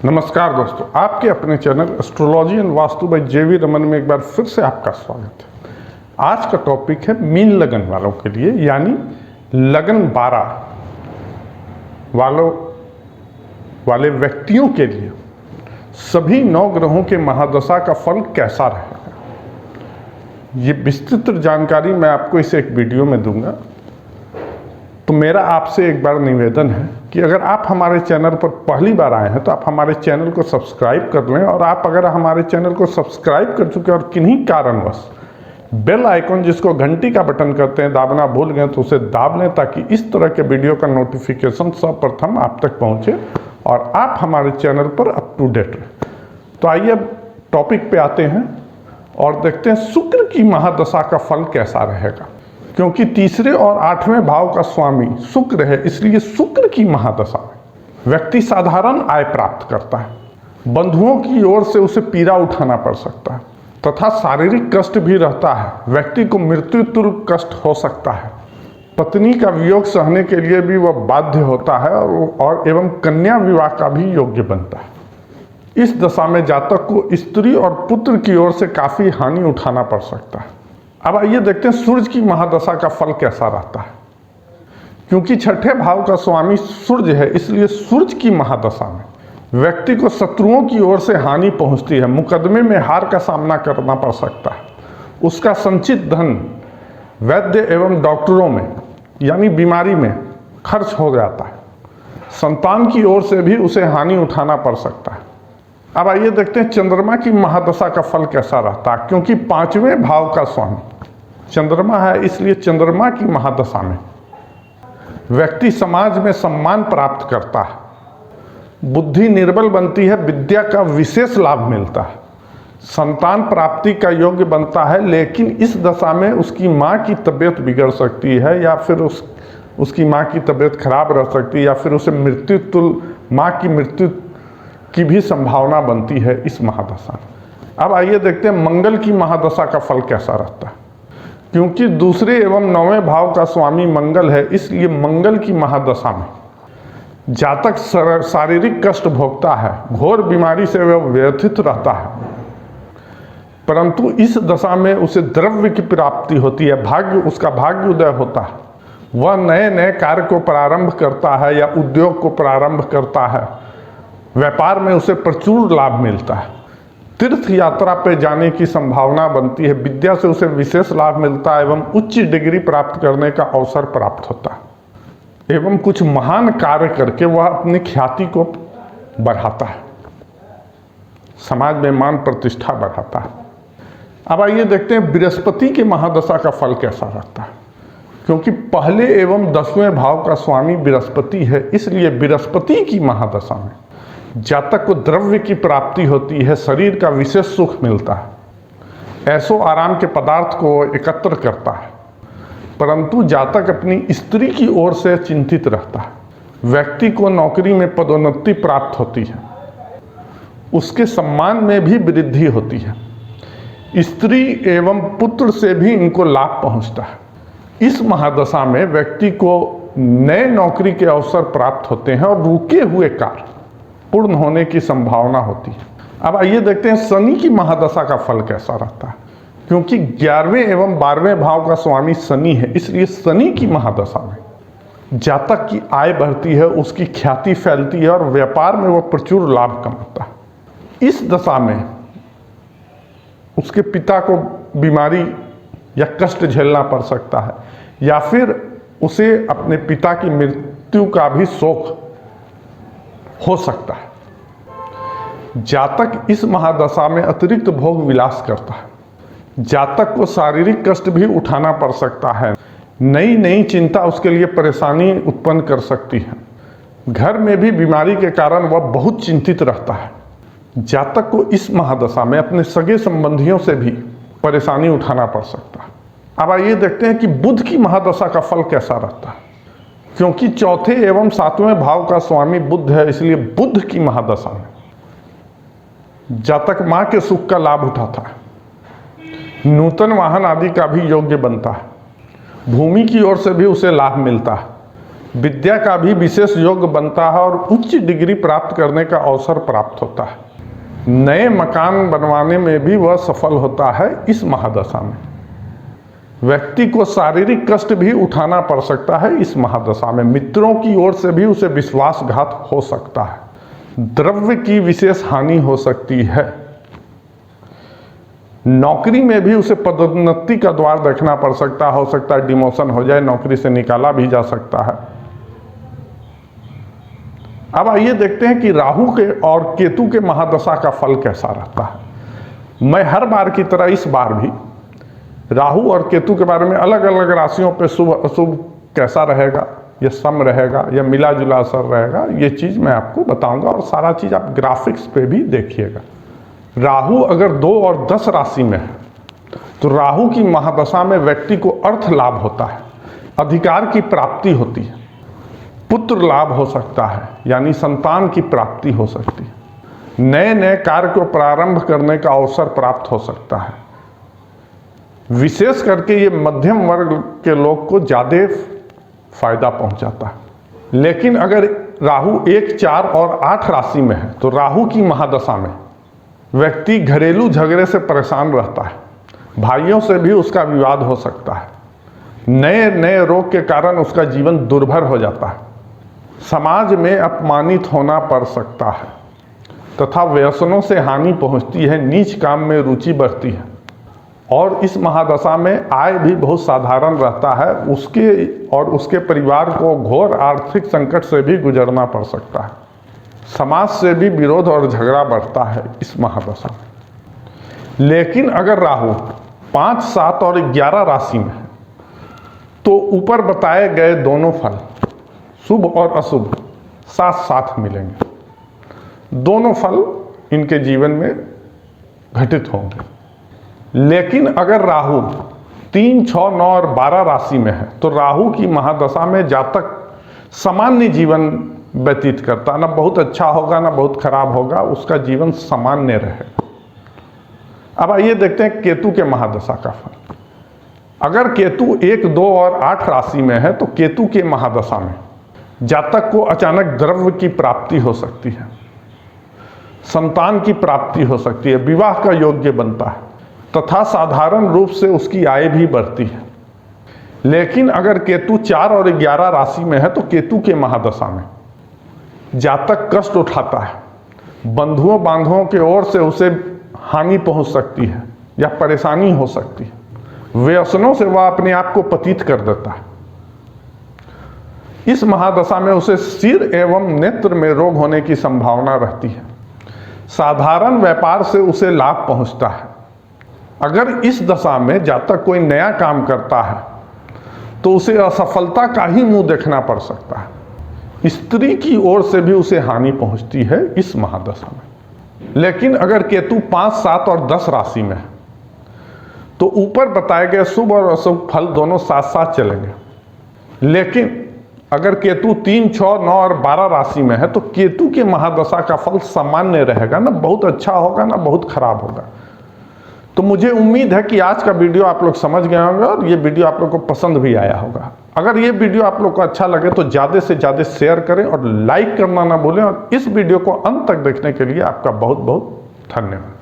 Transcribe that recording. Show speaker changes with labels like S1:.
S1: नमस्कार दोस्तों, आपके अपने channel astrology and vastu by JV Raman में एक बार फिर से आपका स्वागत है। आज का टॉपिक है मीन लगन वालों के लिए, यानी लगन 12 वाले व्यक्तियों के लिए सभी 9 ग्रहों के महादशा का फल कैसा रहेगा। ये विस्तृत जानकारी मैं आपको इस एक वीडियो में दूंगा। तो मेरा आपसे एक बार निवेदन है कि अगर आप हमारे चैनल पर पहली बार आए हैं तो आप हमारे चैनल को सब्सक्राइब कर लें, और आप अगर हमारे चैनल को सब्सक्राइब कर चुके हैं और किन्हीं कारणवश बेल आइकन जिसको घंटी का बटन कहते हैं दाबना भूल गए तो उसे दाब लें, ताकि इस तरह के वीडियो का नोटिफिकेशन सर्वप्रथम आप तक पहुँचे और आप हमारे चैनल पर अप टू डेट रहें। तो आइए अब टॉपिक पे आते हैं और देखते हैं शुक्र की महादशा का फल कैसा रहेगा। क्योंकि तीसरे और 8वें भाव का स्वामी शुक्र है, इसलिए शुक्र की महादशा में व्यक्ति साधारण आय प्राप्त करता है, बंधुओं की ओर से उसे पीड़ा उठाना पड़ सकता है तथा शारीरिक कष्ट भी रहता है। व्यक्ति को मृत्यु तुल्य कष्ट हो सकता है। पत्नी का वियोग सहने के लिए भी वह बाध्य होता है और एवं कन्या विवाह का भी योग्य बनता है। इस दशा में जातक को स्त्री और पुत्र की ओर से काफी हानि उठाना पड़ सकता है। अब आइए देखते हैं सूर्य की महादशा का फल कैसा रहता है। क्योंकि 6ठे भाव का स्वामी सूर्य है, इसलिए सूर्य की महादशा में व्यक्ति को शत्रुओं की ओर से हानि पहुंचती है। मुकदमे में हार का सामना करना पड़ सकता है। उसका संचित धन वैद्य एवं डॉक्टरों में यानी बीमारी में खर्च हो जाता है। संतान की ओर से भी उसे हानि उठाना पड़ सकता है। अब आइए देखते हैं चंद्रमा की महादशा का फल कैसा रहता है। क्योंकि 5वें भाव का स्वामी चंद्रमा है, इसलिए चंद्रमा की महादशा में व्यक्ति समाज में सम्मान प्राप्त करता है, बुद्धि निर्बल बनती है, विद्या का विशेष लाभ मिलता है, संतान प्राप्ति का योग्य बनता है। लेकिन इस दशा में उसकी माँ की तबीयत बिगड़ सकती है, या फिर उसकी माँ की तबीयत खराब रह सकती है, या फिर उसे मृत्यु तुल्य माँ की मृत्यु की भी संभावना बनती है इस महादशा में। अब आइए देखते हैं मंगल की महादशा का फल कैसा रहता है। क्योंकि दूसरे एवं 9वें भाव का स्वामी मंगल है, इसलिए मंगल की महादशा में जातक शारीरिक कष्ट भोगता है, घोर बीमारी से वह व्यथित रहता है, परंतु इस दशा में उसे द्रव्य की प्राप्ति होती है, उसका भाग्य उदय होता है। वह नए नए कार्य को प्रारंभ करता है या उद्योग को प्रारंभ करता है। व्यापार में उसे प्रचुर लाभ मिलता है। तीर्थ यात्रा पे जाने की संभावना बनती है। विद्या से उसे विशेष लाभ मिलता है एवं उच्च डिग्री प्राप्त करने का अवसर प्राप्त होता है एवं कुछ महान कार्य करके वह अपनी ख्याति को बढ़ाता है, समाज में मान प्रतिष्ठा बढ़ाता है। अब आइए देखते हैं बृहस्पति के महादशा का फल कैसा रहता है। क्योंकि पहले एवं 10वें भाव का स्वामी बृहस्पति है, इसलिए बृहस्पति की महादशा में जातक को द्रव्य की प्राप्ति होती है, शरीर का विशेष सुख मिलता है, ऐसो आराम के पदार्थ को एकत्र करता है, परंतु जातक अपनी स्त्री की ओर से चिंतित रहता है। व्यक्ति को नौकरी में पदोन्नति प्राप्त होती है, उसके सम्मान में भी वृद्धि होती है। स्त्री एवं पुत्र से भी इनको लाभ पहुंचता है। इस महादशा में व्यक्ति को नए नौकरी के अवसर प्राप्त होते हैं और रुके हुए कार्य पूर्ण होने की संभावना होती है। अब आइए देखते हैं शनि की महादशा का फल कैसा रहता है। क्योंकि 11वें एवं 12वें भाव का स्वामी शनि है, इसलिए शनि की महादशा में जातक की आय बढ़ती है, उसकी ख्याति फैलती है और व्यापार में वह प्रचुर लाभ कमाता है। इस दशा में उसके पिता को बीमारी या कष्ट झेलना पड़ सकता है, या फिर उसे अपने पिता की मृत्यु का भी शोक हो सकता है। जातक इस महादशा में अतिरिक्त भोग विलास करता है। जातक को शारीरिक कष्ट भी उठाना पड़ सकता है। नई नई चिंता उसके लिए परेशानी उत्पन्न कर सकती है। घर में भी बीमारी के कारण वह बहुत चिंतित रहता है। जातक को इस महादशा में अपने सगे संबंधियों से भी परेशानी उठाना पड़ सकता है। अब आइए देखते हैं कि बुध की महादशा का फल कैसा रहता है। क्योंकि 4थे एवं 7वें भाव का स्वामी बुध है, इसलिए बुध की महादशा में जातक मां के सुख का लाभ उठाता है, नूतन वाहन आदि का भी योग्य बनता है, भूमि की ओर से भी उसे लाभ मिलता है, विद्या का भी विशेष योग बनता है और उच्च डिग्री प्राप्त करने का अवसर प्राप्त होता है। नए मकान बनवाने में भी वह सफल होता है इस महादशा में। व्यक्ति को शारीरिक कष्ट भी उठाना पड़ सकता है इस महादशा में। मित्रों की ओर से भी उसे विश्वासघात हो सकता है। द्रव्य की विशेष हानि हो सकती है। नौकरी में भी उसे पदोन्नति का द्वार देखना पड़ सकता है। हो सकता है डिमोशन हो जाए, नौकरी से निकाला भी जा सकता है। अब आइए देखते हैं कि राहु के और केतु के महादशा का फल कैसा रहता है। मैं हर बार की तरह इस बार भी राहु और केतु के बारे में अलग अलग राशियों पे शुभ अशुभ कैसा रहेगा, या सम रहेगा या मिला जुला असर रहेगा, ये चीज़ मैं आपको बताऊंगा और सारा चीज़ आप ग्राफिक्स पे भी देखिएगा। राहु अगर 2 और 10 राशि में है तो राहु की महादशा में व्यक्ति को अर्थ लाभ होता है, अधिकार की प्राप्ति होती है, पुत्र लाभ हो सकता है यानी संतान की प्राप्ति हो सकती है, नए नए कार्य को प्रारंभ करने का अवसर प्राप्त हो सकता है। विशेष करके ये मध्यम वर्ग के लोग को ज़्यादा फायदा पहुंचाता है। लेकिन अगर राहु 1, 4 और 8 राशि में है तो राहु की महादशा में व्यक्ति घरेलू झगड़े से परेशान रहता है, भाइयों से भी उसका विवाद हो सकता है, नए नए रोग के कारण उसका जीवन दुर्भर हो जाता है, समाज में अपमानित होना पड़ सकता है तथा व्यसनों से हानि पहुंचती है, नीच काम में रुचि बढ़ती है और इस महादशा में आय भी बहुत साधारण रहता है। उसके और उसके परिवार को घोर आर्थिक संकट से भी गुजरना पड़ सकता है। समाज से भी विरोध और झगड़ा बढ़ता है इस महादशा में। लेकिन अगर राहु 5, 7 और 11 राशि में है तो ऊपर बताए गए दोनों फल शुभ और अशुभ साथ साथ मिलेंगे। दोनों फल इनके जीवन में घटित होंगे। लेकिन अगर राहु 3, 6, 9 और 12 राशि में है तो राहु की महादशा में जातक सामान्य जीवन व्यतीत करता, ना बहुत अच्छा होगा ना बहुत खराब होगा, उसका जीवन सामान्य रहेगा। अब आइए देखते हैं केतु के महादशा का फल। अगर केतु 1, 2 और 8 राशि में है तो केतु के महादशा में जातक को अचानक द्रव्य की प्राप्ति हो सकती है, संतान की प्राप्ति हो सकती है, विवाह का योग्य बनता है तथा साधारण रूप से उसकी आय भी बढ़ती है। लेकिन अगर केतु 4 और 11 राशि में है तो केतु के महादशा में जातक कष्ट उठाता है, बंधुओं बांधवों के ओर से उसे हानि पहुंच सकती है या परेशानी हो सकती है, व्यसनों से वह अपने आप को पतित कर देता है। इस महादशा में उसे सिर एवं नेत्र में रोग होने की संभावना रहती है। साधारण व्यापार से उसे लाभ पहुंचता है। अगर इस दशा में जातक कोई नया काम करता है तो उसे असफलता का ही मुंह देखना पड़ सकता है। स्त्री की ओर से भी उसे हानि पहुंचती है इस महादशा में। लेकिन अगर केतु 5, 7 और 10 राशि में है तो ऊपर बताए गए शुभ और अशुभ फल दोनों साथ साथ चलेंगे। लेकिन अगर केतु 3, 6, 9 और 12 राशि में है तो केतु के महादशा का फल सामान्य रहेगा, ना बहुत अच्छा होगा ना बहुत खराब होगा। तो मुझे उम्मीद है कि आज का वीडियो आप लोग समझ गए होंगे और ये वीडियो आप लोग को पसंद भी आया होगा। अगर ये वीडियो आप लोग को अच्छा लगे तो ज़्यादा से ज़्यादा शेयर करें और लाइक करना ना भूलें। और इस वीडियो को अंत तक देखने के लिए आपका बहुत बहुत धन्यवाद।